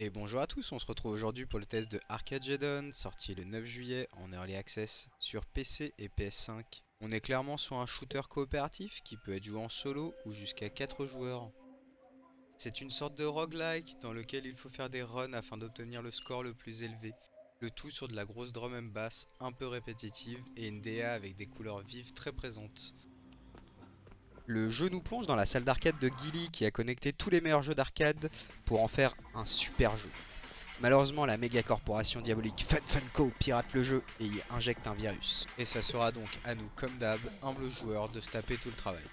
Et bonjour à tous, on se retrouve aujourd'hui pour le test de Arcageddon, sorti le 9 juillet en Early Access sur PC et PS5. On est clairement sur un shooter coopératif qui peut être joué en solo ou jusqu'à 4 joueurs. C'est une sorte de roguelike dans lequel il faut faire des runs afin d'obtenir le score le plus élevé. Le tout sur de la grosse drum and bass un peu répétitive et une DA avec des couleurs vives très présentes. Le jeu nous plonge dans la salle d'arcade de Gilly qui a connecté tous les meilleurs jeux d'arcade pour en faire un super jeu. Malheureusement, la méga corporation diabolique FunFunCo pirate le jeu et y injecte un virus. Et ça sera donc à nous, comme d'hab, humbles joueurs, de se taper tout le travail.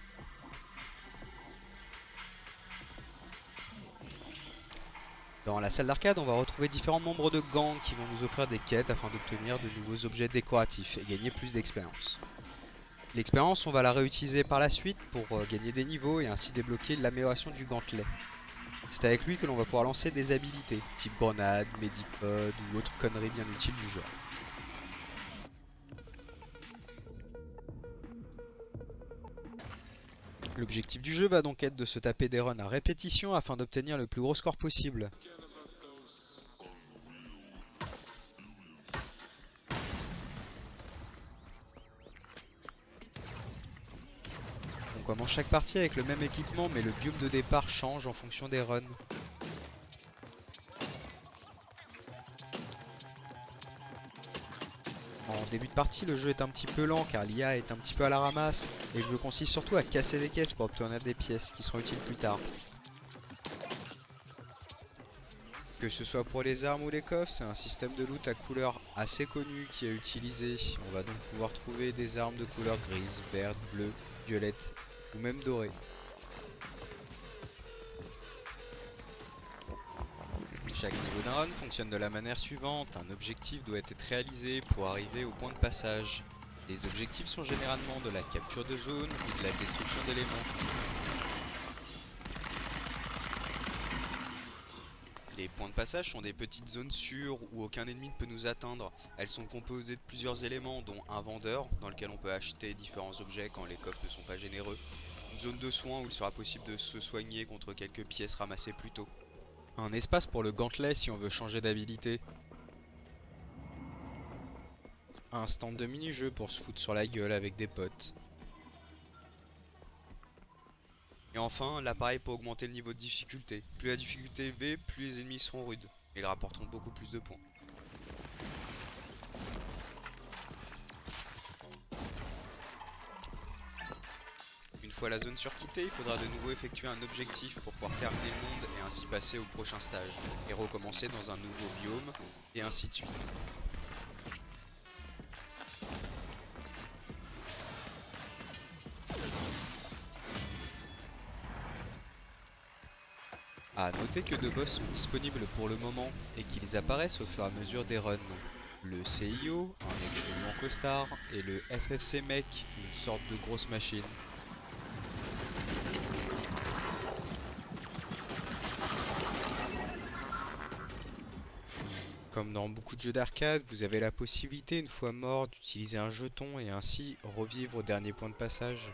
Dans la salle d'arcade, on va retrouver différents membres de gangs qui vont nous offrir des quêtes afin d'obtenir de nouveaux objets décoratifs et gagner plus d'expérience. L'expérience, on va la réutiliser par la suite pour gagner des niveaux et ainsi débloquer l'amélioration du gantelet. C'est avec lui que l'on va pouvoir lancer des habilités, type grenade, medipod ou autre connerie bien utile du genre. L'objectif du jeu va donc être de se taper des runs à répétition afin d'obtenir le plus gros score possible. On commence chaque partie avec le même équipement mais le biome de départ change en fonction des runs. En début de partie, le jeu est un petit peu lent car l'IA est un petit peu à la ramasse et le jeu consiste surtout à casser des caisses pour obtenir des pièces qui seront utiles plus tard. Que ce soit pour les armes ou les coffres, c'est un système de loot à couleur assez connu qui est utilisé. On va donc pouvoir trouver des armes de couleur grise, verte, bleue, violette ou même dorée. Chaque niveau d'un run fonctionne de la manière suivante, un objectif doit être réalisé pour arriver au point de passage. Les objectifs sont généralement de la capture de zone ou de la destruction d'éléments. Les points de passage sont des petites zones sûres où aucun ennemi ne peut nous atteindre. Elles sont composées de plusieurs éléments dont un vendeur dans lequel on peut acheter différents objets quand les coffres ne sont pas généreux. Une zone de soins où il sera possible de se soigner contre quelques pièces ramassées plus tôt. Un espace pour le gantelet si on veut changer d'habilité. Un stand de mini-jeu pour se foutre sur la gueule avec des potes. Et enfin, l'appareil pour augmenter le niveau de difficulté. Plus la difficulté est élevée, plus les ennemis seront rudes. Et ils rapporteront beaucoup plus de points. Une fois la zone surquittée, il faudra de nouveau effectuer un objectif pour pouvoir terminer le monde et ainsi passer au prochain stage. Et recommencer dans un nouveau biome, et ainsi de suite. A noter que deux boss sont disponibles pour le moment et qu'ils apparaissent au fur et à mesure des runs. Le CIO, un mec chelou en costard, et le FFC mec, une sorte de grosse machine. Comme dans beaucoup de jeux d'arcade, vous avez la possibilité, une fois mort, d'utiliser un jeton et ainsi revivre au dernier point de passage.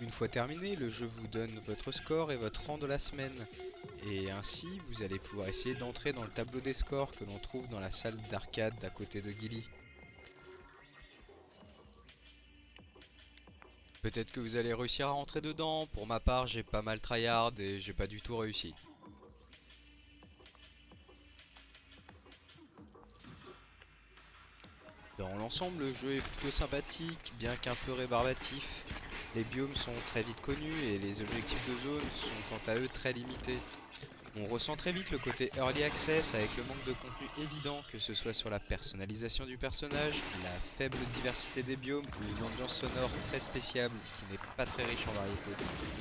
Une fois terminé, le jeu vous donne votre score et votre rang de la semaine. Et ainsi, vous allez pouvoir essayer d'entrer dans le tableau des scores que l'on trouve dans la salle d'arcade d'à côté de Gilly. Peut-être que vous allez réussir à rentrer dedans, pour ma part j'ai pas mal tryhard et j'ai pas du tout réussi. Dans l'ensemble, le jeu est plutôt sympathique, bien qu'un peu rébarbatif. Les biomes sont très vite connus et les objectifs de zone sont quant à eux très limités. On ressent très vite le côté Early Access avec le manque de contenu évident, que ce soit sur la personnalisation du personnage, la faible diversité des biomes ou une ambiance sonore très spéciale qui n'est pas très riche en variété.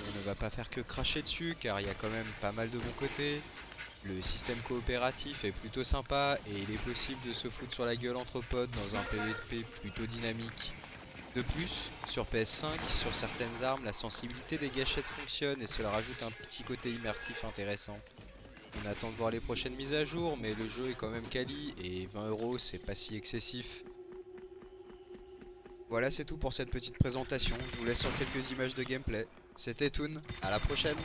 On ne va pas faire que cracher dessus car il y a quand même pas mal de bons côtés. Le système coopératif est plutôt sympa et il est possible de se foutre sur la gueule entre potes dans un PvP plutôt dynamique. De plus, sur PS5, sur certaines armes, la sensibilité des gâchettes fonctionne et cela rajoute un petit côté immersif intéressant. On attend de voir les prochaines mises à jour, mais le jeu est quand même quali et 20 € c'est pas si excessif. Voilà, c'est tout pour cette petite présentation. Je vous laisse sur quelques images de gameplay. C'était Toon, à la prochaine!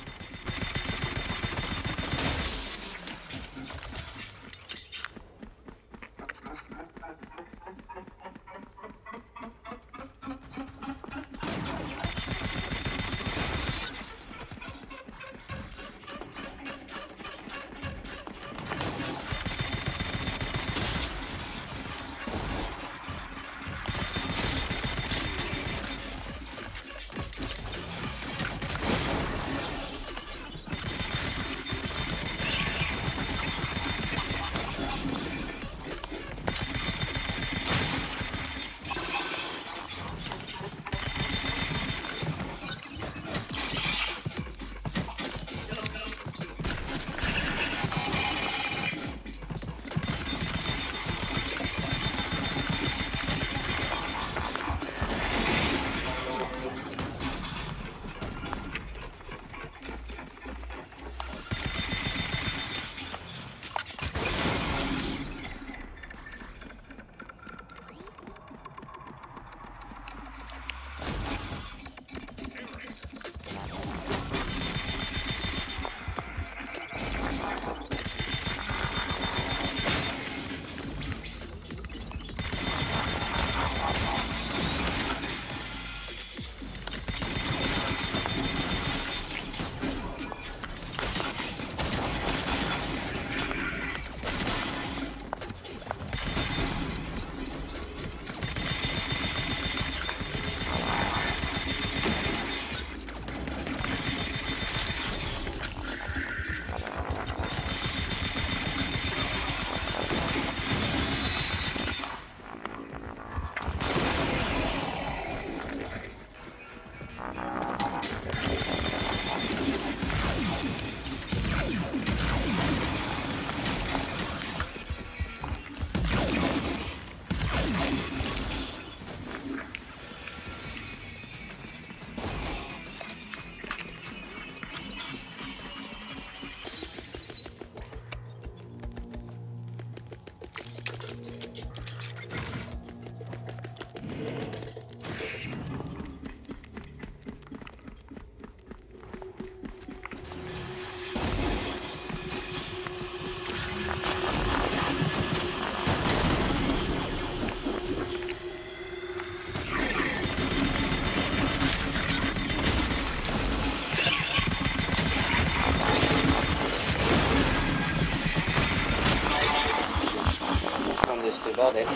Bordel.